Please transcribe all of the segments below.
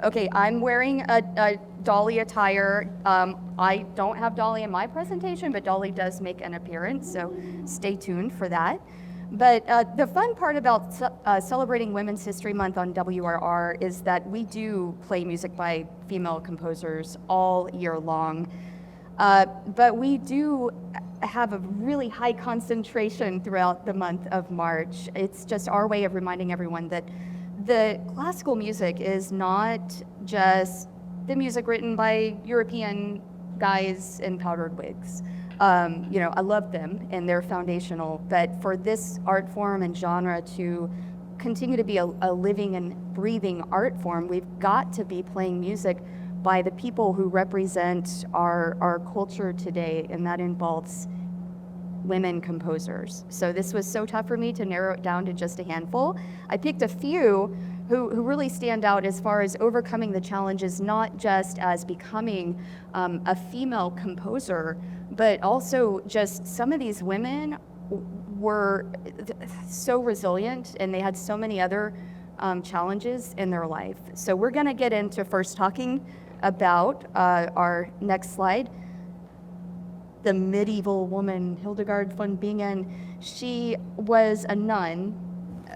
Okay, I'm wearing a Dolly attire. I don't have Dolly in my presentation, but Dolly does make an appearance, so stay tuned for that. But the fun part about celebrating Women's History Month on WRR is that we do play music by female composers all year long. But we do have a really high concentration throughout the month of March. It's just our way of reminding everyone that the classical music is not just the music written by European guys in powdered wigs. I love them and they're foundational, but for this art form and genre to continue to be a living and breathing art form, we've got to be playing music by the people who represent our culture today, and that involves women composers. So this was so tough for me to narrow it down to just a handful. I picked a few who really stand out as far as overcoming the challenges, not just as becoming a female composer, but also just some of these women were so resilient and they had so many other challenges in their life. So we're gonna get into first talking about our next slide. The medieval woman, Hildegard von Bingen. She was a nun,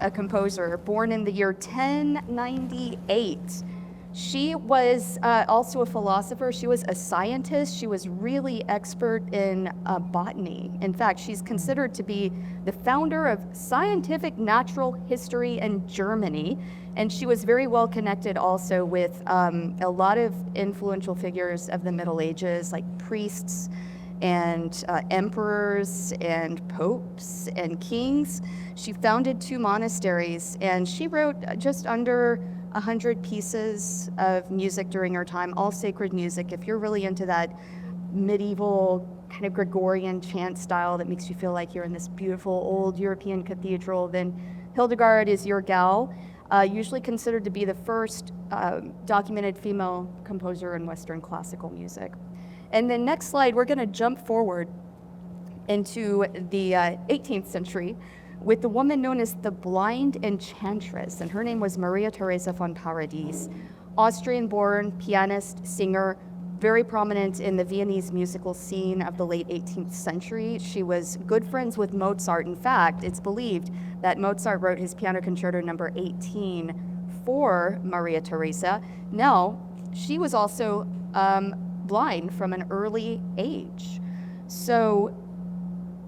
a composer, born in the year 1098. She was also a philosopher. She was a scientist. She was really expert in botany. In fact, she's considered to be the founder of scientific natural history in Germany. And she was very well connected also with a lot of influential figures of the Middle Ages, like priests and emperors and popes and kings. She founded 2 monasteries, and she wrote just under 100 pieces of music during her time, all sacred music. If you're really into that medieval kind of Gregorian chant style that makes you feel like you're in this beautiful old European cathedral, then Hildegard is your gal. Usually considered to be the first documented female composer in Western classical music. And then next slide, we're gonna jump forward into the 18th century with the woman known as the Blind Enchantress, and her name was Maria Theresa von Paradis, Austrian-born pianist, singer, very prominent in the Viennese musical scene of the late 18th century. She was good friends with Mozart. In fact, it's believed that Mozart wrote his Piano Concerto number 18 for Maria Theresa. Now, she was also blind from an early age. So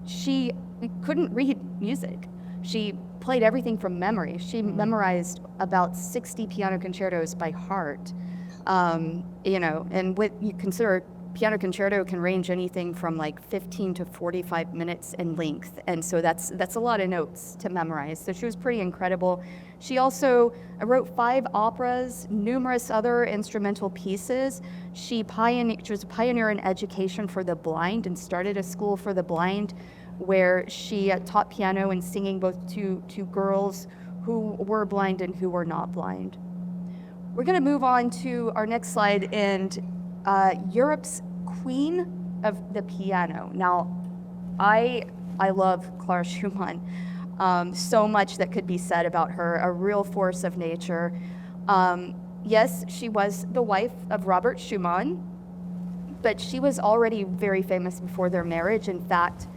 she couldn't read music. She played everything from memory. She memorized about 60 piano concertos by heart. And what you consider piano concerto can range anything from like 15 to 45 minutes in length. And so that's a lot of notes to memorize. So she was pretty incredible. She also wrote 5 operas, numerous other instrumental pieces. She was a pioneer in education for the blind and started a school for the blind where she taught piano and singing both to girls who were blind and who were not blind. We're gonna move on to our next slide and Europe's queen of the piano. Now, I love Clara Schumann. So much that could be said about her, a real force of nature. Yes, she was the wife of Robert Schumann, but she was already very famous before their marriage. In fact,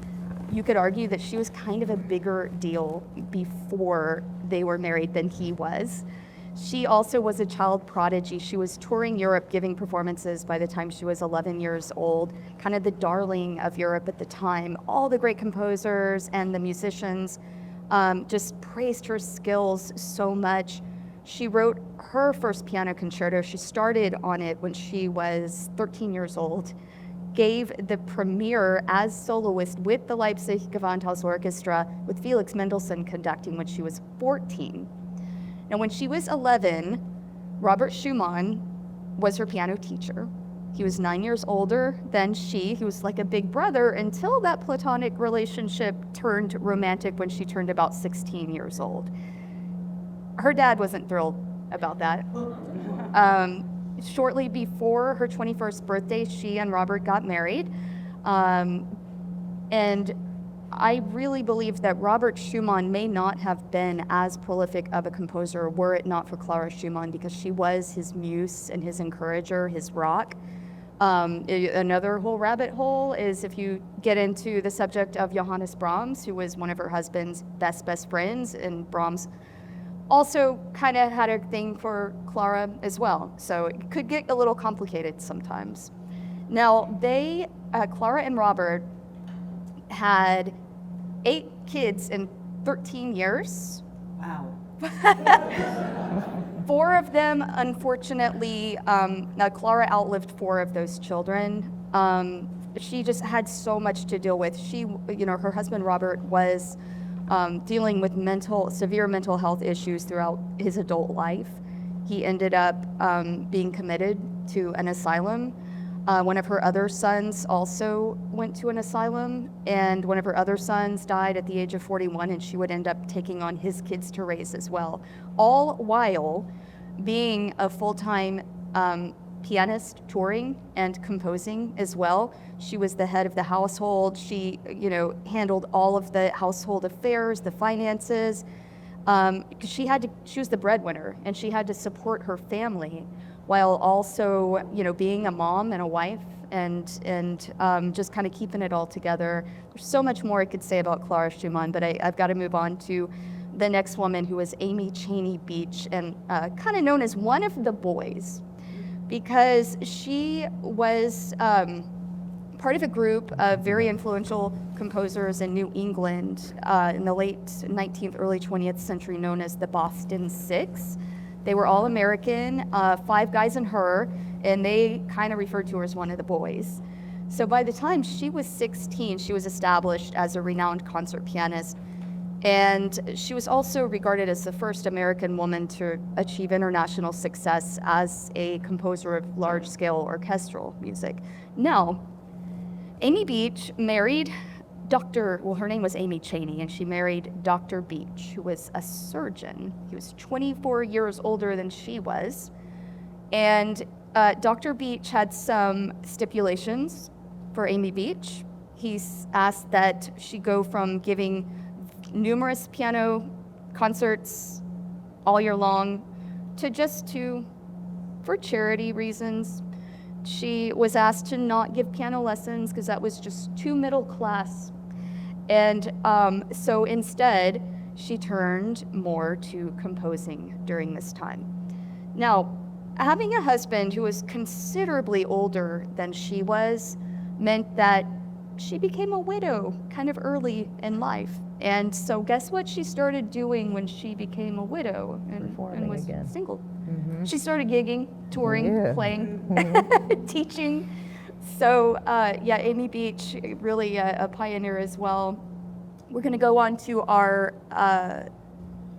you could argue that she was kind of a bigger deal before they were married than he was. She also was a child prodigy. She was touring Europe, giving performances by the time she was 11 years old, kind of the darling of Europe at the time. All the great composers and the musicians just praised her skills so much. She wrote her first piano concerto. She started on it when she was 13 years old, gave the premiere as soloist with the Leipzig Gewandhaus Orchestra with Felix Mendelssohn conducting when she was 14. Now, when she was 11, Robert Schumann was her piano teacher. He was 9 years older than she. He was like a big brother until that platonic relationship turned romantic when she turned about 16 years old. Her dad wasn't thrilled about that. Shortly before her 21st birthday, she and Robert got married. And I really believe that Robert Schumann may not have been as prolific of a composer were it not for Clara Schumann, because she was his muse and his encourager, his rock. Another whole rabbit hole is if you get into the subject of Johannes Brahms, who was one of her husband's best friends, and Brahms also kind of had a thing for Clara as well. So it could get a little complicated sometimes. Now, Clara and Robert had 8 kids in 13 years. Wow. 4 of them, unfortunately, Clara outlived 4 of those children. She just had so much to deal with. Her husband Robert was dealing with severe mental health issues throughout his adult life. He ended up being committed to an asylum. One of her other sons also went to an asylum, and one of her other sons died at the age of 41, and she would end up taking on his kids to raise as well, all while being a full-time pianist, touring and composing as well. She was the head of the household. She, handled all of the household affairs, the finances, because she was the breadwinner, and she had to support her family while also, being a mom and a wife and just kind of keeping it all together. There's so much more I could say about Clara Schumann, but I've got to move on to the next woman, who was Amy Cheney Beach, and kind of known as one of the boys, because she was part of a group of very influential composers in New England in the late 19th, early 20th century, known as the Boston Six. They were all American, 5 guys and her, and they kind of referred to her as one of the boys. So by the time she was 16, she was established as a renowned concert pianist, and she was also regarded as the first American woman to achieve international success as a composer of large-scale orchestral music. Now, Amy Beach married her name was Amy Cheney, and she married Dr. Beach, who was a surgeon. He was 24 years older than she was. And Dr. Beach had some stipulations for Amy Beach. He asked that she go from giving numerous piano concerts all year long to just 2 for charity reasons. She was asked to not give piano lessons because that was just too middle class. And so instead, she turned more to composing during this time. Now, having a husband who was considerably older than she was meant that she became a widow kind of early in life. And so guess what she started doing when she became a widow and was single? Mm-hmm. She started gigging, touring, playing, teaching. So Amy Beach, really a pioneer as well. We're going to go on to our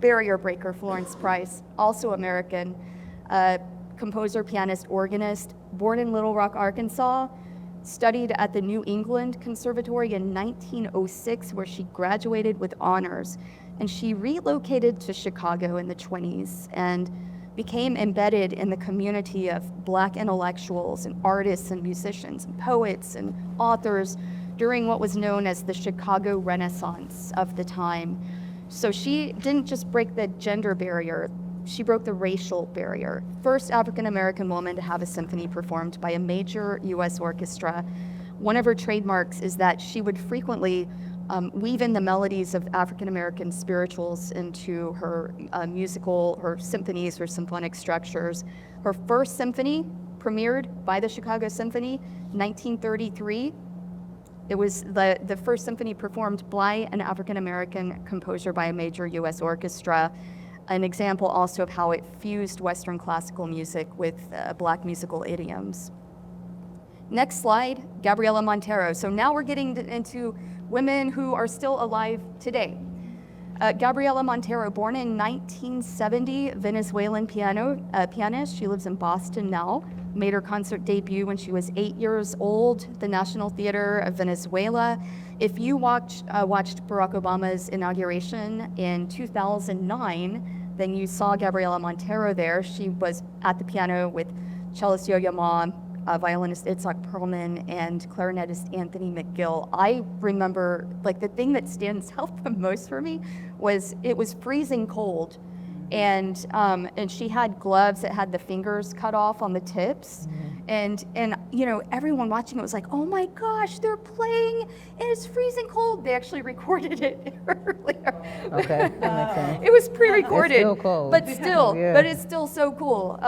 barrier breaker, Florence Price, also American, composer, pianist, organist, born in Little Rock, Arkansas, studied at the New England Conservatory in 1906, where she graduated with honors. And she relocated to Chicago in the 1920s and became embedded in the community of Black intellectuals and artists and musicians and poets and authors during what was known as the Chicago Renaissance of the time. So she didn't just break the gender barrier, she broke the racial barrier. First African-American woman to have a symphony performed by a major US orchestra. One of her trademarks is that she would frequently weave in the melodies of African-American spirituals into her her symphonies, her symphonic structures. Her first symphony premiered by the Chicago Symphony, 1933. It was the first symphony performed by an African-American composer by a major US orchestra. An example also of how it fused Western classical music with Black musical idioms. Next slide, Gabriela Montero. So now we're getting into women who are still alive today. Gabriela Montero, born in 1970, Venezuelan pianist. She lives in Boston now. Made her concert debut when she was 8 years old, the National Theater of Venezuela. If you watched Barack Obama's inauguration in 2009, then you saw Gabriela Montero there. She was at the piano with cellist Yo-Yo Ma, violinist Itzhak Perlman and clarinetist Anthony McGill. I remember, like, the thing that stands out the most for me was it was freezing cold, and she had gloves that had the fingers cut off on the tips, and you know, everyone watching it was like, oh my gosh, they're playing and it's freezing cold. They actually recorded it earlier. Okay, that makes sense. It was pre-recorded, It's still cold. but still, Yeah. but it's still so cool.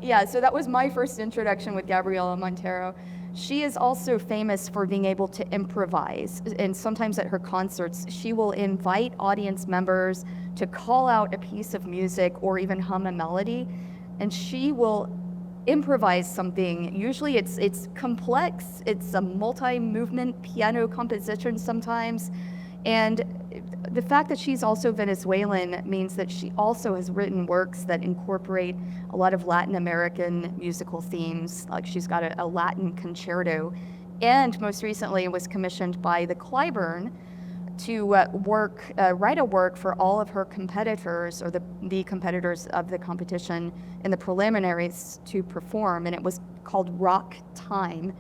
Yeah, so that was my first introduction with Gabriela Montero. She is also famous for being able to improvise, and sometimes at her concerts, she will invite audience members to call out a piece of music or even hum a melody, and she will improvise something. Usually it's complex, it's a multi-movement piano composition sometimes, and the fact that she's also Venezuelan means that she also has written works that incorporate a lot of Latin American musical themes. Like, she's got a Latin concerto, and most recently was commissioned by the Clyburn to write a work for all of her competitors, or the competitors of the competition in the preliminaries to perform, and it was called Rock Time.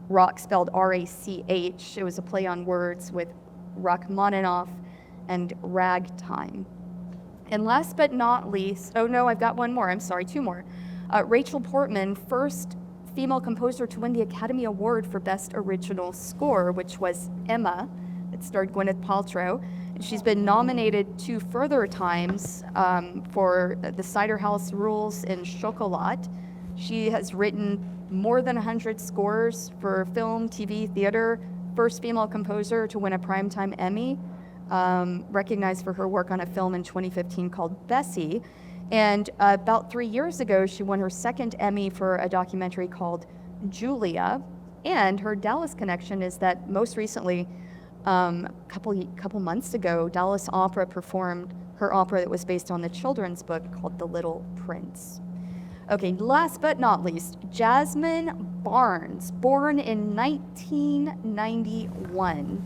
Rock spelled R-A-C-H. It was a play on words with Rachmaninoff and ragtime. And last but not least, oh no, I've got one more, I'm sorry, two more. Rachel Portman, first female composer to win the Academy Award for Best Original Score, which was Emma. It starred Gwyneth Paltrow. And she's been nominated 2 further times for the Cider House Rules in Chocolat. She has written more than 100 scores for film, TV, theater, first female composer to win a Primetime Emmy, recognized for her work on a film in 2015 called Bessie. And about 3 years ago, she won her second Emmy for a documentary called Julia. And her Dallas connection is that most recently, couple months ago, Dallas Opera performed her opera that was based on the children's book called The Little Prince. Okay, last but not least, Jasmine Barnes, born in 1991.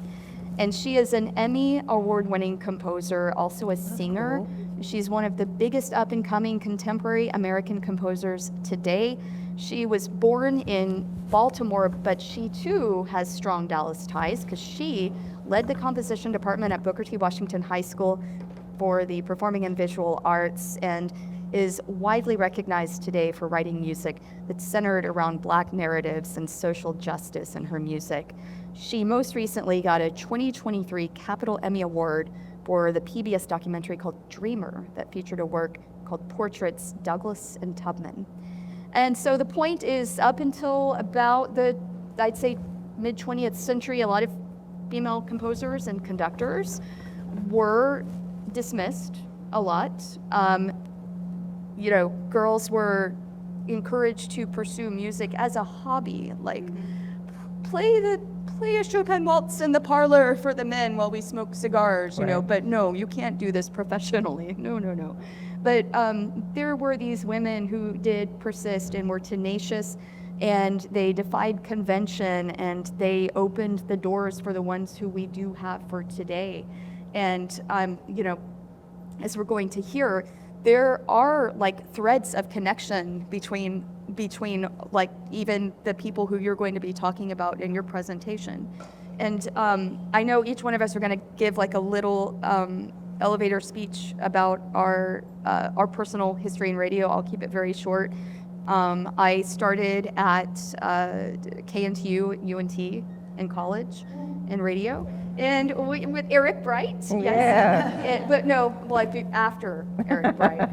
And she is an Emmy award-winning composer, also a singer. Cool. She's one of the biggest up-and-coming contemporary American composers today. She was born in Baltimore, but she too has strong Dallas ties because she led the composition department at Booker T. Washington High School for the Performing and Visual Arts, and is widely recognized today for writing music that's centered around Black narratives and social justice in her music. She most recently got a 2023 Capitol Emmy Award for the PBS documentary called Dreamer that featured a work called Portraits, Douglas and Tubman. And so the point is, up until about the, I'd say, mid-20th century, a lot of female composers and conductors were dismissed a lot. You know, girls were encouraged to pursue music as a hobby, like play a Chopin waltz in the parlor for the men while we smoke cigars, you know, but no, you can't do this professionally. No. But there were these women who did persist and were tenacious, and they defied convention, and they opened the doors for the ones who we do have for today. And, you know, as we're going to hear, there are like threads of connection between like even the people who you're going to be talking about in your presentation. And I know each one of us are going to give like a little elevator speech about our personal history in radio. I'll keep it very short. I started at KNTU, UNT in college in radio. And with Eric Bright, yes. Yeah. But no, like after Eric Bright.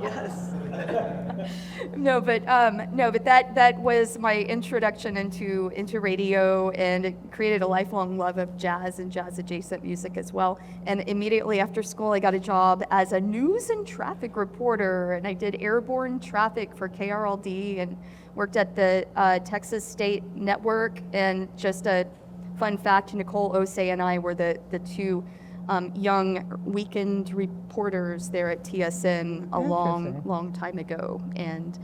Yes. No, but that was my introduction into radio, and it created a lifelong love of jazz and jazz adjacent music as well. And immediately after school, I got a job as a news and traffic reporter, and I did airborne traffic for KRLD and worked at the Texas State Network. And just a fun fact, Nicole Osei and I were the two young weekend reporters there at TSN a long time ago, and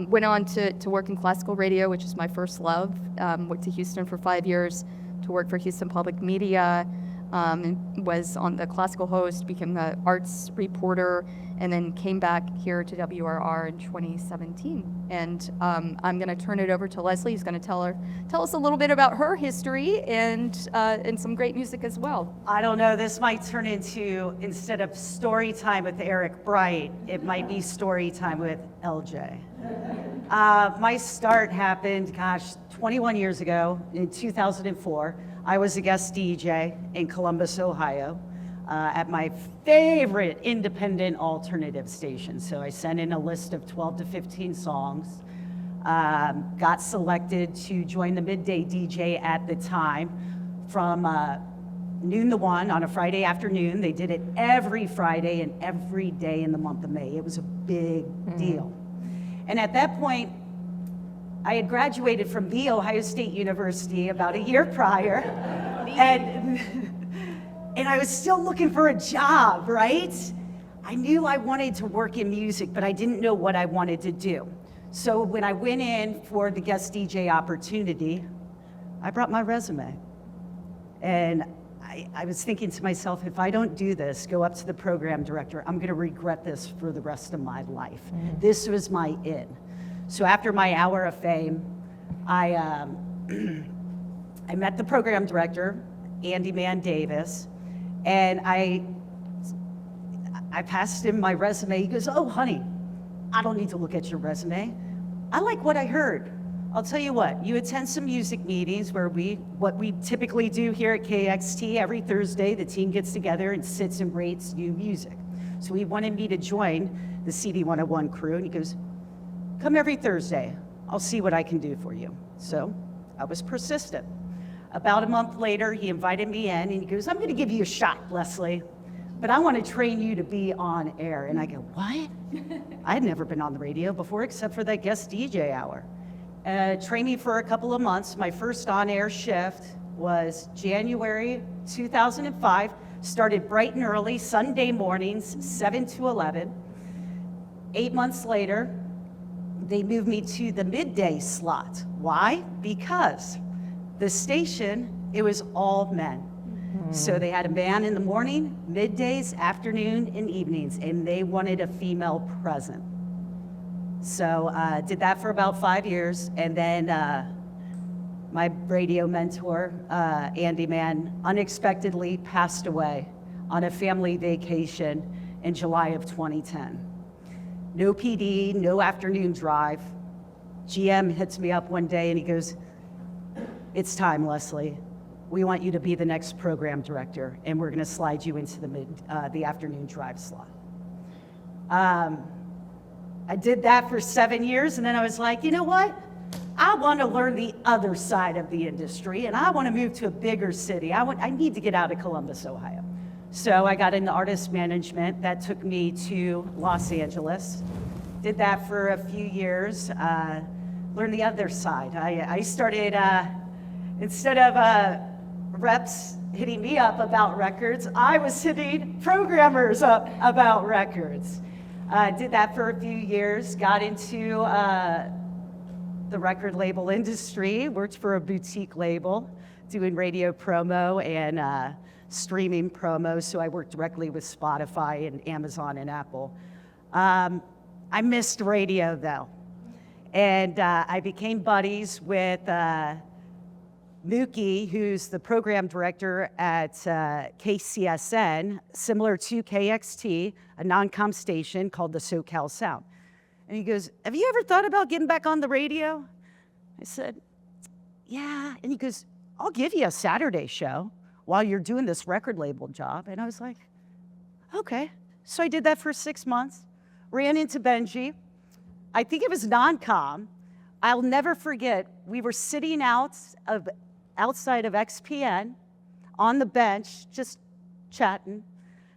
went on to work in classical radio, which is my first love. Went to Houston for 5 years to work for Houston Public Media, and was on the classical host, became the arts reporter, and then came back here to WRR in 2017. And I'm going to turn it over to Lesley, who's going to tell us a little bit about her history and some great music as well. I don't know, this might turn into, instead of story time with Eric Bright, it might be story time with LJ. My start happened, 21 years ago in 2004. I was a guest DJ in Columbus, Ohio, at my favorite independent alternative station. So I sent in a list of 12 to 15 songs, got selected to join the midday DJ at the time from noon to 1 on a Friday afternoon. They did it every Friday and every day in the month of May. It was a big deal. And at that point, I had graduated from The Ohio State University about a year prior, and I was still looking for a job, right? I knew I wanted to work in music, but I didn't know what I wanted to do. So when I went in for the guest DJ opportunity, I brought my resume. And I was thinking to myself, if I don't do this, go up to the program director, I'm gonna regret this for the rest of my life. This was my in. So after my hour of fame, I met the program director, Andy Man Davis, and I passed him my resume. He goes, "Oh, honey, I don't need to look at your resume. I like what I heard. I'll tell you what, you attend some music meetings where what we typically do here at KXT, every Thursday, the team gets together and sits and rates new music. So he wanted me to join the CD 101 crew, and he goes, come every Thursday, I'll see what I can do for you. So I was persistent. About a month later, he invited me in, and he goes, I'm gonna give you a shot, Lesley, but I wanna train you to be on air. And I go, what? I had never been on the radio before except for that guest DJ hour. Trained me for a couple of months. My first on-air shift was January 2005. Started bright and early, Sunday mornings, 7 to 11. 8 months later, they moved me to the midday slot. Why? Because the station, it was all men. So they had a man in the morning, middays, afternoon, and evenings, and they wanted a female present. So did that for about 5 years, and then my radio mentor, Andy Mann, unexpectedly passed away on a family vacation in July of 2010. No PD, no afternoon drive. GM hits me up one day and he goes, it's time, Lesley. We want you to be the next program director, and we're gonna slide you into the afternoon drive slot. I did that for 7 years, and then I was like, you know what? I want to learn the other side of the industry, and I want to move to a bigger city. I need to get out of Columbus, Ohio. So I got into artist management. That took me to Los Angeles. Did that for a few years, learned the other side. I started, instead of reps hitting me up about records, I was hitting programmers up about records. Did that for a few years, got into the record label industry, worked for a boutique label, doing radio promo and streaming promo, so I worked directly with Spotify and Amazon and Apple. I missed radio though, and I became buddies with Mookie, who's the program director at KCSN, similar to KXT, a non-com station called the SoCal Sound. And he goes, have you ever thought about getting back on the radio? I said, yeah. And he goes, I'll give you a Saturday show while you're doing this record label job. And I was like, okay. So I did that for 6 months, ran into Benji. I think it was non-com. I'll never forget, we were sitting outside of XPN on the bench, just chatting.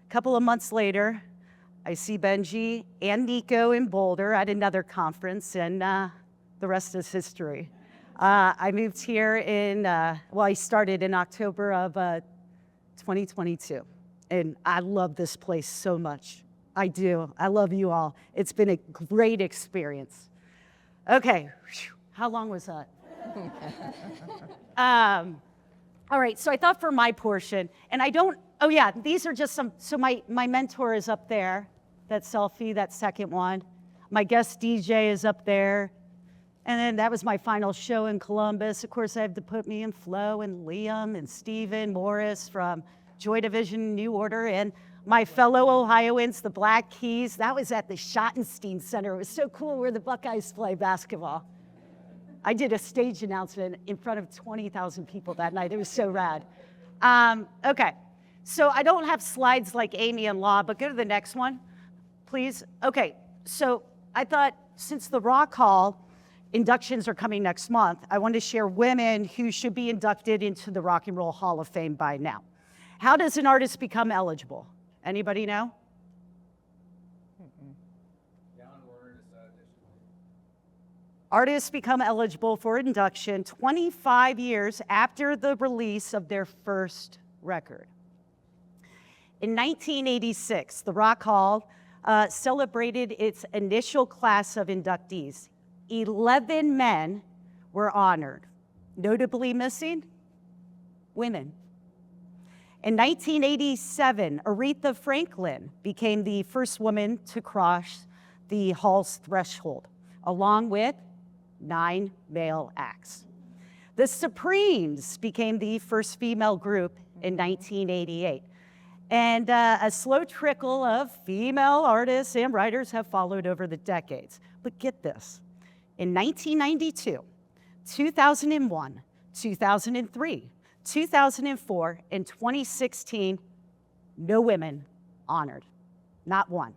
A couple of months later, I see Benji and Nico in Boulder at another conference, and the rest is history. I moved here I started in October of 2022, and I love this place so much. I do. I love you all. It's been a great experience. Okay, how long was that? All right, so I thought for my portion, and I don't, oh yeah, these are just some, so my mentor is up there, that selfie, that second one. My guest DJ is up there. And then that was my final show in Columbus. Of course, I have to put me and Flo and Liam and Steven Morris from Joy Division, New Order, and my fellow Ohioans, the Black Keys. That was at the Schottenstein Center. It was so cool where the Buckeyes play basketball. I did a stage announcement in front of 20,000 people that night. It was so rad. Okay, so I don't have slides like Amy and Law, but go to the next one, please. Okay, so I thought since the Rock Hall inductions are coming next month, I wanted to share women who should be inducted into the Rock and Roll Hall of Fame by now. How does an artist become eligible? Anybody know? Artists become eligible for induction 25 years after the release of their first record. In 1986, the Rock Hall celebrated its initial class of inductees. 11 men were honored, notably missing women. In 1987, Aretha Franklin became the first woman to cross the hall's threshold, along with 9 male acts. The Supremes became the first female group in 1988. And a slow trickle of female artists and writers have followed over the decades. But get this, in 1992, 2001, 2003, 2004, and 2016, no women honored, not one.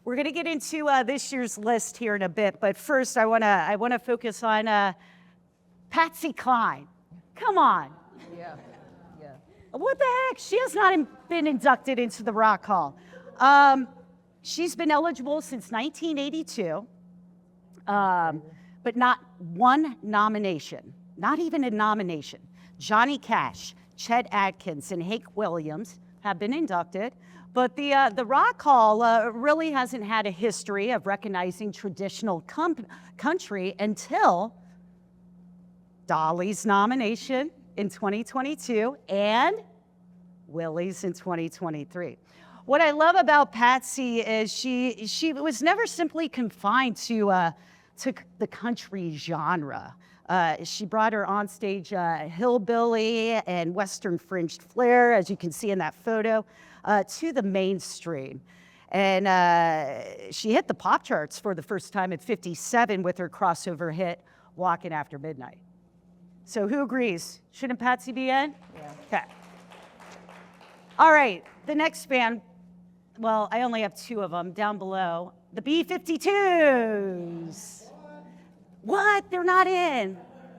We're gonna get into this year's list here in a bit, but first I wanna focus on Patsy Cline. Come on. Yeah. What the heck? She has not been inducted into the Rock Hall. She's been eligible since 1982, but not one nomination, not even a nomination. Johnny Cash, Chet Atkins, and Hank Williams have been inducted, but the Rock Hall really hasn't had a history of recognizing traditional country until Dolly's nomination in 2022 and Willie's in 2023. What I love about Patsy is she was never simply confined to the country genre. She brought her onstage hillbilly and Western fringed flair, as you can see in that photo, to the mainstream. And she hit the pop charts for the first time at 57 with her crossover hit, Walking After Midnight. So who agrees? Shouldn't Patsy be in? Yeah. Okay. All right, the next band, well, I only have 2 of them down below. The B-52s. What? They're not in.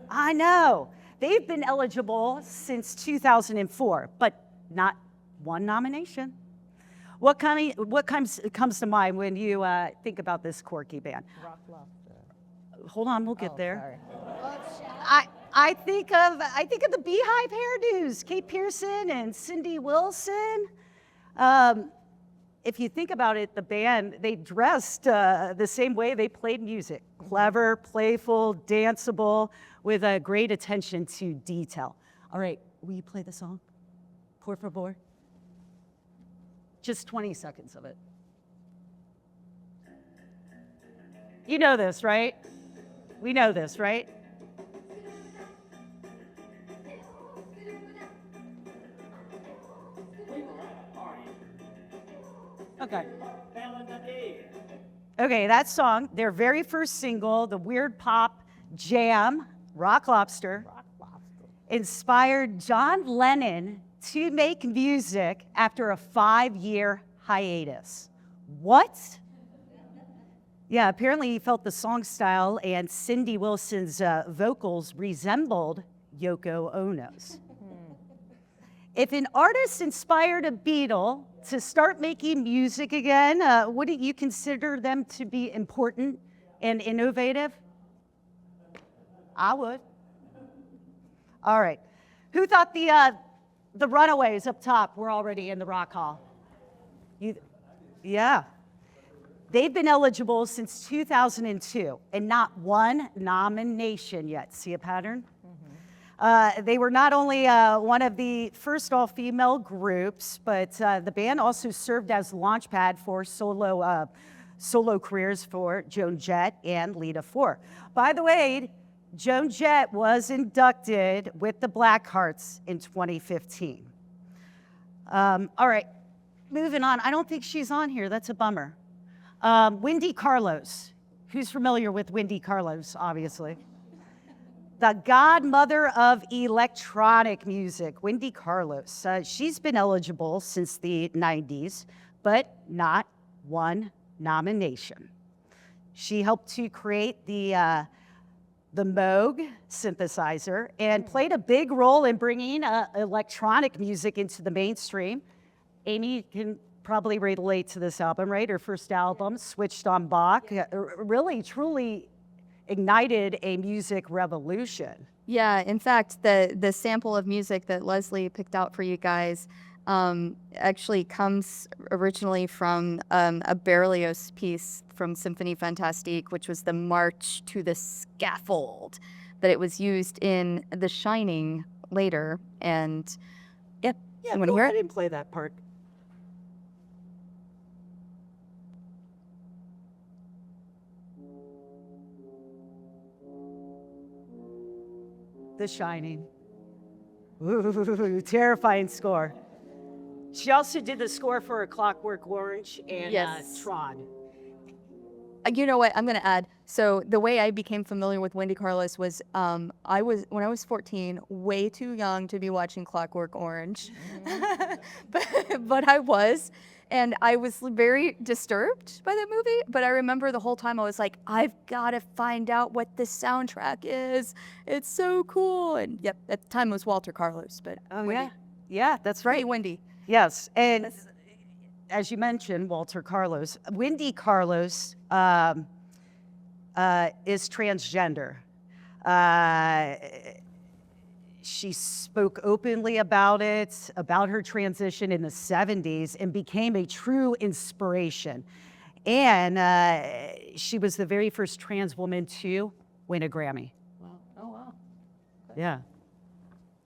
I know. They've been eligible since 2004, but not one nomination. What comes to mind when you think about this quirky band? Rock Lobster. Hold on, we'll get there. Sorry. I think of the Beehive hairdos, Kate Pearson and Cindy Wilson. If you think about it, the band, they dressed the same way they played music. Clever, playful, danceable, with a great attention to detail. All right, will you play the song? Por favor. Just 20 seconds of it. You know this, right? We know this, right? Okay. Okay, that song, their very first single, the weird pop jam, Rock Lobster, inspired John Lennon to make music after a 5-year hiatus. What? Yeah, apparently he felt the song style and Cindy Wilson's vocals resembled Yoko Ono's. If an artist inspired a Beatle to start making music again, wouldn't you consider them to be important and innovative? I would. All right. Who thought the Runaways up top were already in the Rock Hall? Yeah. They've been eligible since 2002 and not one nomination yet. See a pattern? They were not only one of the first all-female groups, but the band also served as launchpad for solo careers for Joan Jett and Lita Ford. By the way, Joan Jett was inducted with the Blackhearts in 2015. All right, moving on. I don't think she's on here. That's a bummer. Wendy Carlos. Who's familiar with Wendy Carlos, obviously? The godmother of electronic music, Wendy Carlos. She's been eligible since the 90s, but not one nomination. She helped to create the Moog synthesizer and played a big role in bringing electronic music into the mainstream. Amy can probably relate to this album, right? Her first album, Switched on Bach, really, truly ignited a music revolution. Yeah, in fact, the sample of music that Lesley picked out for you guys actually comes originally from a Berlioz piece from Symphonie Fantastique, which was the March to the Scaffold, that it was used in The Shining later. And yeah, Yeah, you want to go hear ahead it? and play that part. The Shining. Ooh, terrifying score. She also did the score for A Clockwork Orange and Yes. Tron. You know what? I'm going to add. So the way I became familiar with Wendy Carlos was when I was 14, way too young to be watching Clockwork Orange, but I was, and I was very disturbed by that movie. But I remember the whole time I was like, I've got to find out what this soundtrack is. It's so cool. And yep, at the time it was Walter Carlos, but Oh, Wendy. yeah. Yeah, that's Hey, right. Wendy. Yes, and as you mentioned, Walter Carlos, Wendy Carlos is transgender. She spoke openly about it, about her transition in the 70s, and became a true inspiration. And she was the very first trans woman to win a Grammy. Wow. Oh, wow. Yeah.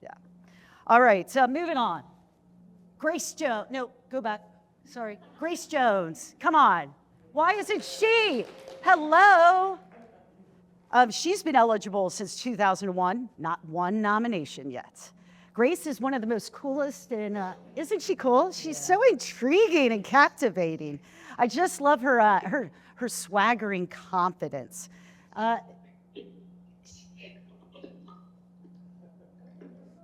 Yeah. All right, so moving on. Grace Jones. No, go back. Sorry. Grace Jones. Come on. Why isn't she? Hello. She's been eligible since 2001. Not one nomination yet. Grace is one of the most coolest, and isn't she cool? She's so intriguing and captivating. I just love her swaggering confidence.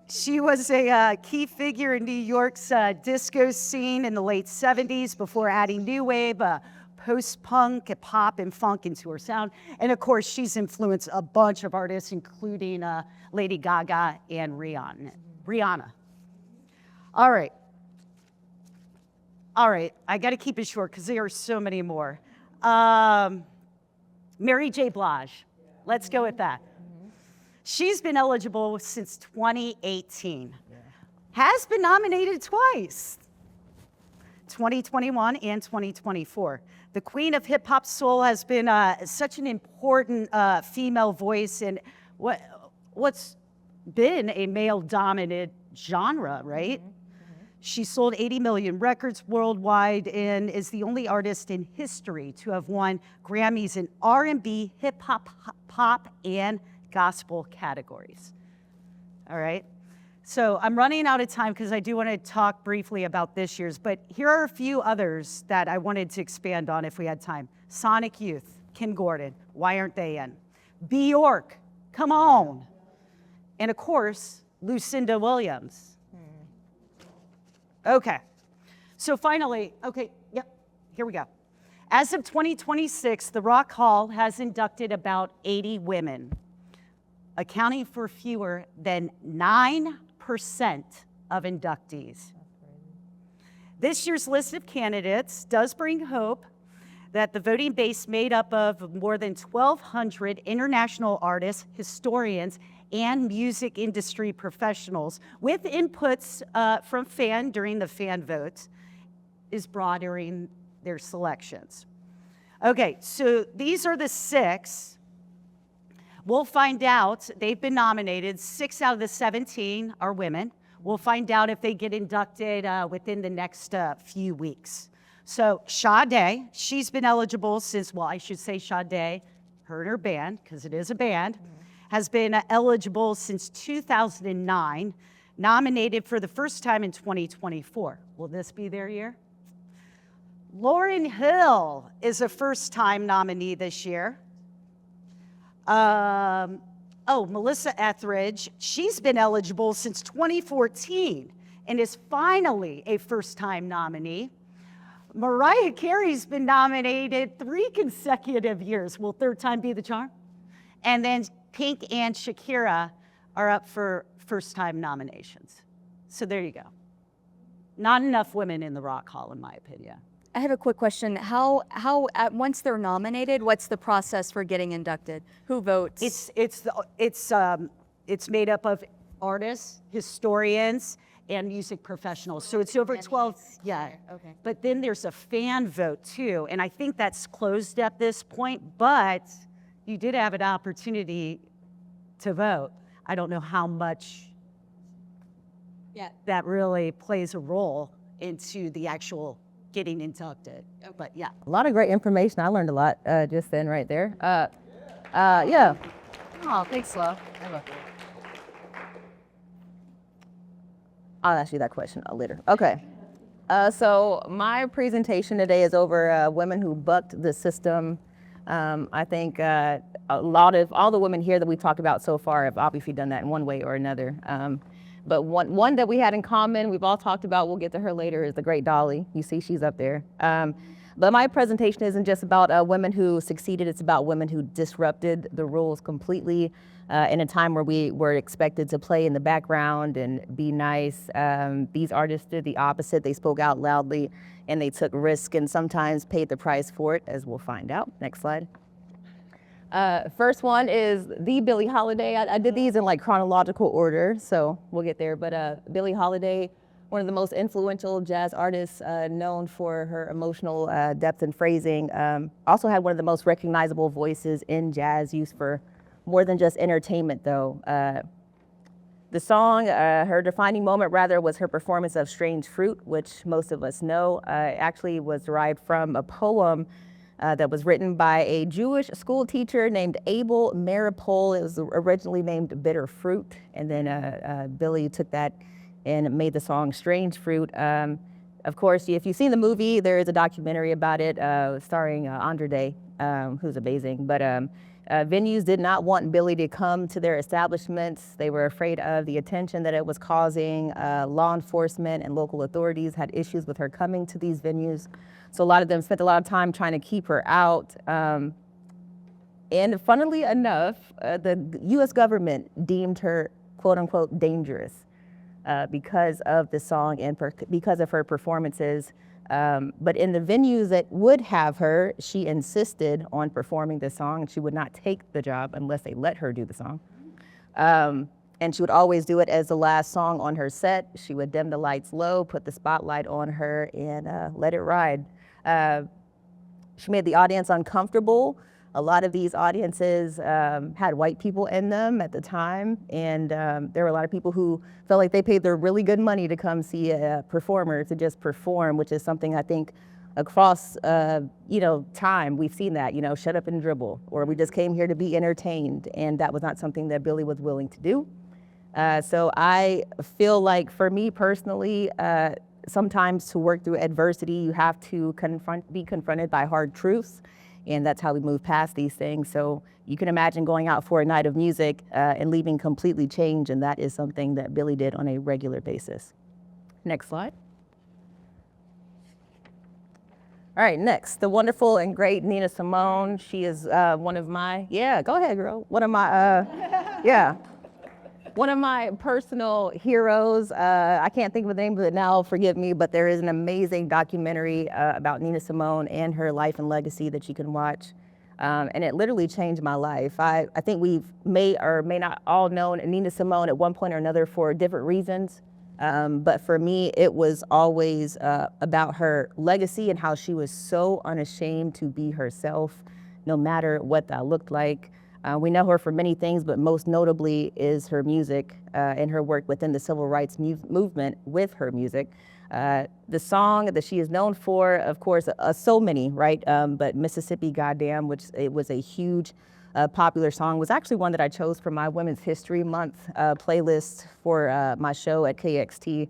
She was a key figure in New York's disco scene in the late 70s before adding new wave, post-punk, pop, and funk into her sound. And of course, she's influenced a bunch of artists, including Lady Gaga and Rihanna. All right. I got to keep it short because there are so many more. Mary J. Blige. Let's go with that. She's been eligible since 2018. Has been nominated twice, 2021 and 2024. The queen of hip hop soul has been such an important female voice in what's been a male dominant genre, right? She sold 80 million records worldwide and is the only artist in history to have won Grammys in R&B, hip hop, pop, and gospel categories. All right. So I'm running out of time because I do want to talk briefly about this year's, but here are a few others that I wanted to expand on if we had time. Sonic Youth, Kim Gordon, why aren't they in? Bjork, come on. And of course, Lucinda Williams. Okay. So finally, here we go. As of 2026, the Rock Hall has inducted about 80 women, accounting for fewer than 9% of inductees. This year's list of candidates does bring hope that the voting base made up of more than 1,200 international artists, historians, and music industry professionals with inputs from during the fan votes is broadening their selections. Okay, so these are the 6. We'll find out. They've been nominated. 6 out of the 17 are women. We'll find out if they get inducted within the next few weeks. So Sade, she's been eligible since, well, I should say Sade, her and her band, because it is a band, has been eligible since 2009, nominated for the first time in 2024. Will this be their year? Lauryn Hill is a first-time nominee this year. Melissa Etheridge, she's been eligible since 2014 and is finally a first-time nominee. Mariah Carey's been nominated 3 consecutive years. Will third time be the charm? And then Pink and Shakira are up for first-time nominations. So there you go. Not enough women in the Rock Hall, in my opinion. I have a quick question. How once they're nominated, what's the process for getting inducted? Who votes? It's made up of artists, historians, and music professionals. So it's over 12. Yeah. Okay. But then there's a fan vote too, and I think that's closed at this point. But you did have an opportunity to vote. I don't know how much that really plays a role into the actual getting inducted. But yeah. A lot of great information. I learned a lot just then right there. Yeah. Oh, thanks, Lo. I'll ask you that question later. Okay. So my presentation today is over women who bucked the system. I think a lot of all the women here that we've talked about so far have obviously done that in one way or another. But one that we had in common, we've all talked about, we'll get to her later, is the great Dolly. You see she's up there. But my presentation isn't just about women who succeeded, it's about women who disrupted the rules completely in a time where we were expected to play in the background and be nice. These artists did the opposite. They spoke out loudly and they took risk and sometimes paid the price for it, as we'll find out. Next slide. First one is the Billie Holiday. I did these in like chronological order, so we'll get there. But Billie Holiday, one of the most influential jazz artists, known for her emotional depth and phrasing, also had one of the most recognizable voices in jazz, used for more than just entertainment though. The song, her defining moment rather, was her performance of Strange Fruit, which most of us know actually was derived from a poem that was written by a Jewish school teacher named Abel Maripol. It was originally named Bitter Fruit, and then Billie took that and made the song Strange Fruit. Of course, if you've seen the movie, there is a documentary about it starring Andre Day, who's amazing. But venues did not want Billie to come to their establishments. They were afraid of the attention that it was causing. Law enforcement and local authorities had issues with her coming to these venues. So a lot of them spent a lot of time trying to keep her out. And funnily enough, the US government deemed her quote unquote dangerous because of the song and because of her performances. But in the venues that would have her, she insisted on performing the song, and she would not take the job unless they let her do the song. And she would always do it as the last song on her set. She would dim the lights low, put the spotlight on her, and let it ride. She made the audience uncomfortable. A lot of these audiences had white people in them at the time, and there were a lot of people who felt like they paid their really good money to come see a performer to just perform, which is something I think across time we've seen that, shut up and dribble, or we just came here to be entertained, and that was not something that Billie was willing to do. So I feel like for me personally, sometimes to work through adversity, you have to be confronted by hard truths. And that's how we move past these things. So you can imagine going out for a night of music and leaving completely changed, and that is something that Billie did on a regular basis. Next slide. All right, next, the wonderful and great Nina Simone. She is one of my, go ahead, girl. One of my, one of my personal heroes. I can't think of the name of it now, forgive me, but there is an amazing documentary about Nina Simone and her life and legacy that you can watch. And it literally changed my life. I think we may or may not all known Nina Simone at one point or another for different reasons. But for me, it was always about her legacy and how she was so unashamed to be herself, no matter what that looked like. We know her for many things, but most notably is her music and her work within the civil rights movement with her music. The song that she is known for, of course, so many, right? But Mississippi Goddamn, which it was a huge popular song, was actually one that I chose for my Women's History Month playlist for my show at KXT.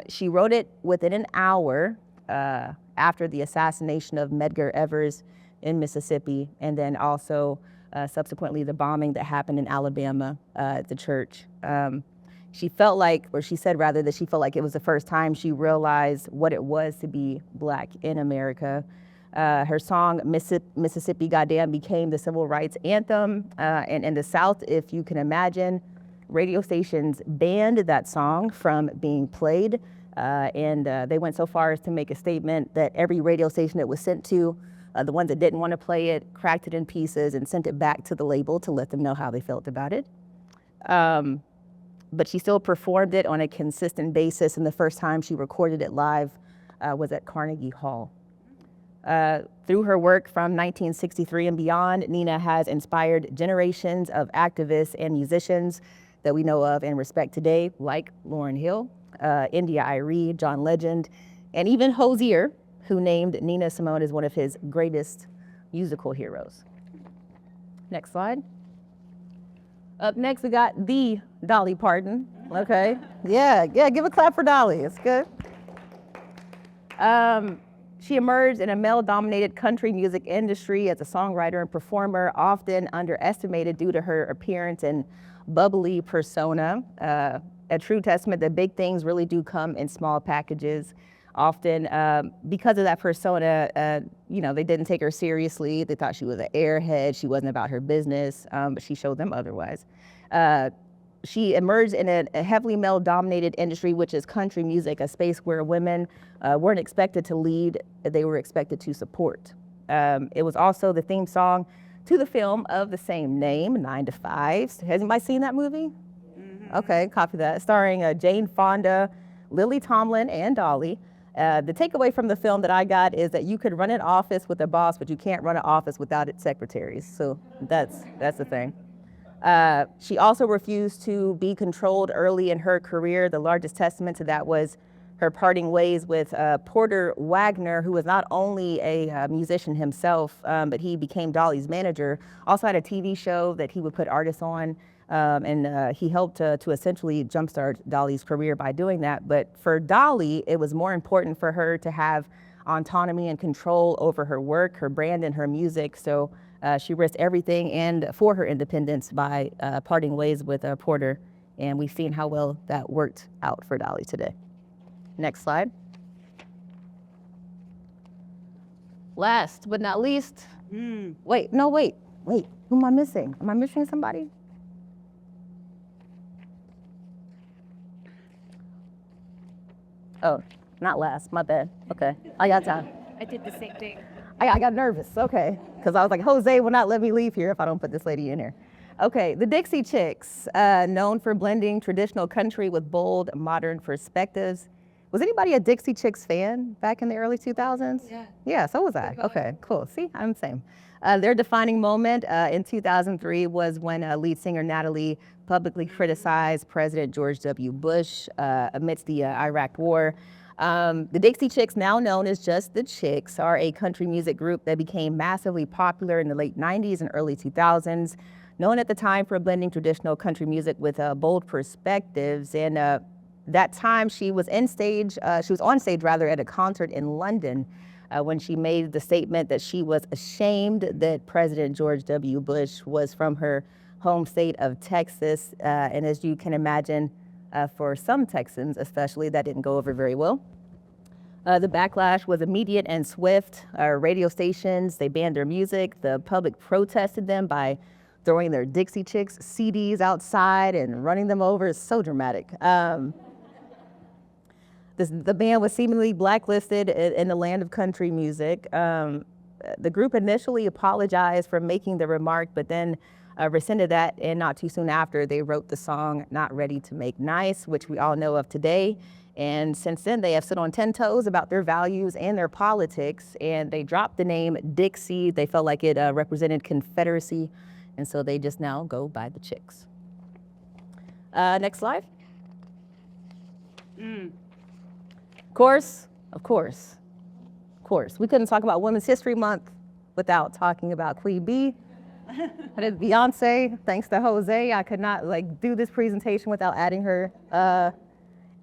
She wrote it within an hour after the assassination of Medgar Evers in Mississippi, and then also subsequently the bombing that happened in Alabama at the church. She felt like, or she said rather, that she felt like it was the first time she realized what it was to be Black in America. Her song, Mississippi Goddamn, became the civil rights anthem. And in the South, if you can imagine, radio stations banned that song from being played. And they went so far as to make a statement that every radio station it was sent to, the ones that didn't want to play it, cracked it in pieces and sent it back to the label to let them know how they felt about it. But she still performed it on a consistent basis, and the first time she recorded it live was at Carnegie Hall. Through her work from 1963 and beyond, Nina has inspired generations of activists and musicians that we know of and respect today, like Lauryn Hill, India Arie, John Legend, and even Hozier, who named Nina Simone as one of his greatest musical heroes. Next slide. Up next, we got the Dolly Parton. Okay. Yeah, give a clap for Dolly. It's good. She emerged in a male-dominated country music industry as a songwriter and performer, often underestimated due to her appearance and bubbly persona. A true testament that big things really do come in small packages. Often, because of that persona, they didn't take her seriously. They thought she was an airhead. She wasn't about her business, but she showed them otherwise. She emerged in a heavily male-dominated industry, which is country music, a space where women weren't expected to lead, they were expected to support. It was also the theme song to the film of the same name, 9 to 5. Has anybody seen that movie? Mm-hmm. Okay, copy that. Starring Jane Fonda, Lily Tomlin, and Dolly. The takeaway from the film that I got is that you could run an office with a boss, but you can't run an office without its secretaries. So that's the thing. She also refused to be controlled early in her career. The largest testament to that was her parting ways with Porter Wagner, who was not only a musician himself, but he became Dolly's manager. Also had a TV show that he would put artists on. And he helped to essentially jumpstart Dolly's career by doing that. But for Dolly, it was more important for her to have autonomy and control over her work, her brand, and her music. So she risked everything and for her independence by parting ways with Porter. And we've seen how well that worked out for Dolly today. Next slide. Last but not least, wait. Who am I missing? Am I missing somebody? Oh, not last, my bad. Okay, I got time. I did the same thing. I got nervous, okay. Because I was like, Jose will not let me leave here if I don't put this lady in here. Okay, the Dixie Chicks, known for blending traditional country with bold, modern perspectives. Was anybody a Dixie Chicks fan back in the early 2000s? Yeah. Yeah, so was I. Okay, cool. See, I'm the same. Their defining moment in 2003 was when lead singer Natalie publicly criticized President George W. Bush amidst the Iraq War. The Dixie Chicks, now known as just the Chicks, are a country music group that became massively popular in the late 90s and early 2000s, known at the time for blending traditional country music with bold perspectives. And that time she was on stage at a concert in London when she made the statement that she was ashamed that President George W. Bush was from her home state of Texas. And as you can imagine, for some Texans especially, that didn't go over very well. The backlash was immediate and swift. Radio stations, they banned their music. The public protested them by throwing their Dixie Chicks CDs outside and running them over. It's so dramatic. The band was seemingly blacklisted in the land of country music. The group initially apologized for making the remark, but then rescinded that, and not too soon after, they wrote the song Not Ready to Make Nice, which we all know of today. And since then, they have stood on 10 toes about their values and their politics, and they dropped the name Dixie. They felt like it represented Confederacy And so they just now go by the chicks. Next slide. Of course, we couldn't talk about Women's History Month without talking about Queen Bee. That is Beyonce. Thanks to Jose, I could not do this presentation without adding her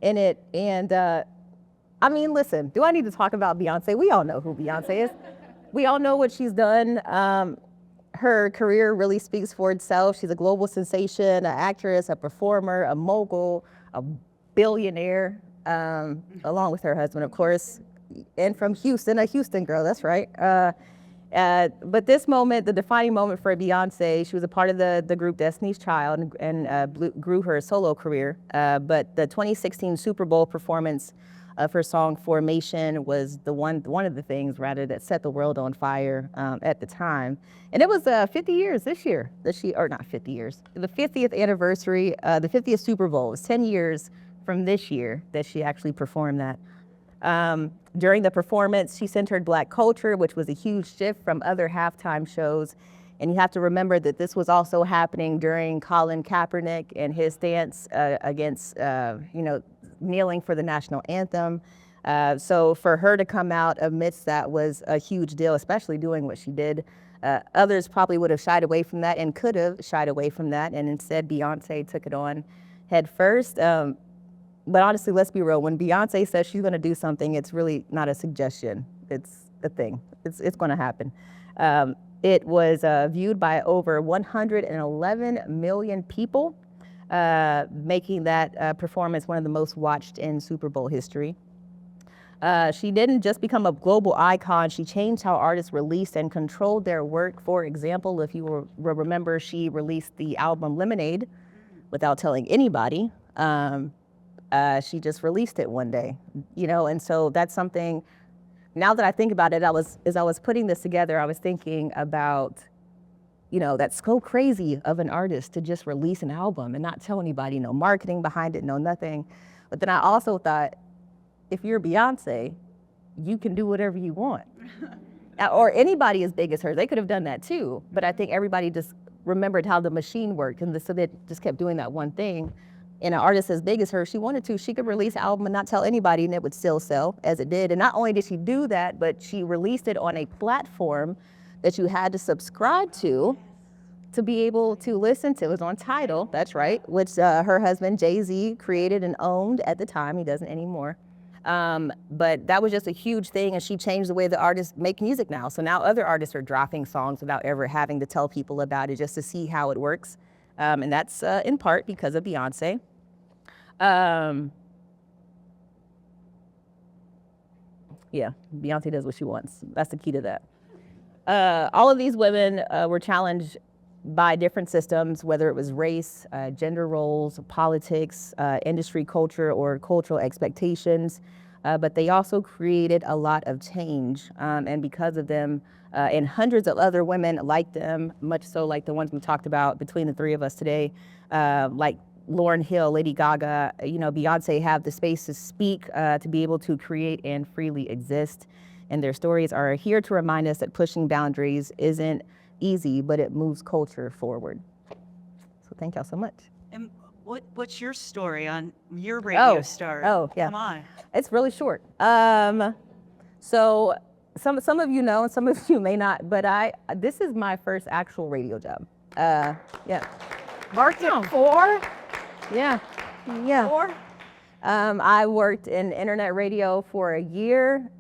in it. And I mean, listen, do I need to talk about Beyonce? We all know who Beyonce is. We all know what she's done. Her career really speaks for itself. She's a global sensation, an actress, a performer, a mogul, a billionaire, along with her husband, of course, and from Houston, a Houston girl, that's right. But this moment, the defining moment for Beyonce, she was a part of the group Destiny's Child and grew her solo career. But the 2016 Super Bowl performance of her song Formation was one of the things rather that set the world on fire at the time. And it was 50 years this year or not 50 years, the 50th anniversary, the 50th Super Bowl. It was 10 years from this year that she actually performed that. During the performance, she centered Black culture, which was a huge shift from other halftime shows. And you have to remember that this was also happening during Colin Kaepernick and his stance against, kneeling for the national anthem. So for her to come out amidst that was a huge deal, especially doing what she did. Others probably would have shied away from that and could have shied away from that. And instead, Beyonce took it on head first. But honestly, let's be real. When Beyonce says she's going to do something, it's really not a suggestion. It's a thing. It's going to happen. It was viewed by over 111 million people, making that performance one of the most watched in Super Bowl history. She didn't just become a global icon, she changed how artists released and controlled their work. For example, if you will remember, she released the album Lemonade without telling anybody. She just released it one day, and so that's something. Now that I think about it, as I was putting this together, I was thinking about, that's so crazy of an artist to just release an album and not tell anybody, no marketing behind it, no nothing. But then I also thought, if you're Beyonce, you can do whatever you want. Or anybody as big as her, they could have done that too. But I think everybody just remembered how the machine worked, and so they just kept doing that one thing. And an artist as big as her, she wanted to, she could release an album and not tell anybody, and it would still sell, as it did. And not only did she do that, but she released it on a platform that you had to subscribe to be able to listen to. It was on Tidal, that's right, which her husband, Jay-Z, created and owned at the time. He doesn't anymore. But that was just a huge thing, and she changed the way the artists make music now. So now other artists are dropping songs without ever having to tell people about it, just to see how it works. And that's in part because of Beyonce. Yeah, Beyonce does what she wants. That's the key to that. All of these women were challenged by different systems, whether it was race, gender roles, politics, industry culture, or cultural expectations. But they also created a lot of change. And because of them, and hundreds of other women like them, much so like the ones we talked about between the three of us today, like Lauryn Hill, Lady Gaga, Beyonce, have the space to speak, to be able to create and freely exist. And their stories are here to remind us that pushing boundaries isn't easy, but it moves culture forward. So thank y'all so much. And what's your story on your radio star? Oh, yeah. Come on. It's really short. So some of you know, and some of you may not, but this is my first actual radio job. Yeah. Market 4? Yeah. 4? I worked in internet radio for a year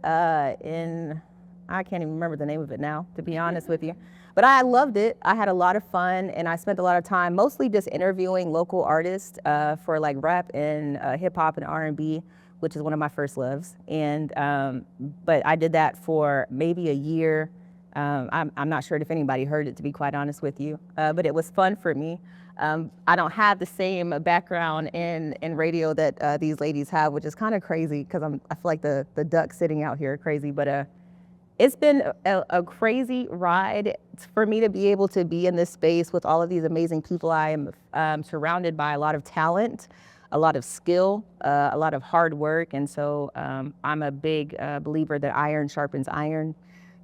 I can't even remember the name of it now, to be honest with you. But I loved it. I had a lot of fun, and I spent a lot of time mostly just interviewing local artists for like rap and hip hop and R&B, which is one of my first loves. And but I did that for maybe a year. I'm not sure if anybody heard it, to be quite honest with you, but it was fun for me. I don't have the same background in radio that these ladies have, which is kind of crazy because I feel like the duck sitting out here crazy, but it's been a crazy ride for me to be able to be in this space with all of these amazing people. I am surrounded by a lot of talent, a lot of skill, a lot of hard work, and so I'm a big believer that iron sharpens iron.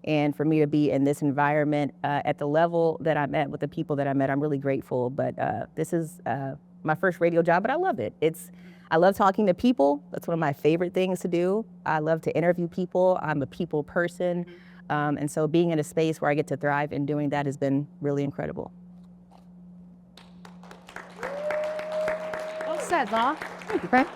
And for me to be in this environment at the level that I'm at with the people that I met, I'm really grateful. But this is my first radio job, but I love it. I love talking to people. That's one of my favorite things to do. I love to interview people. I'm a people person. And so being in a space where I get to thrive and doing that has been really incredible. Well said, Ma. Thank you, Frank.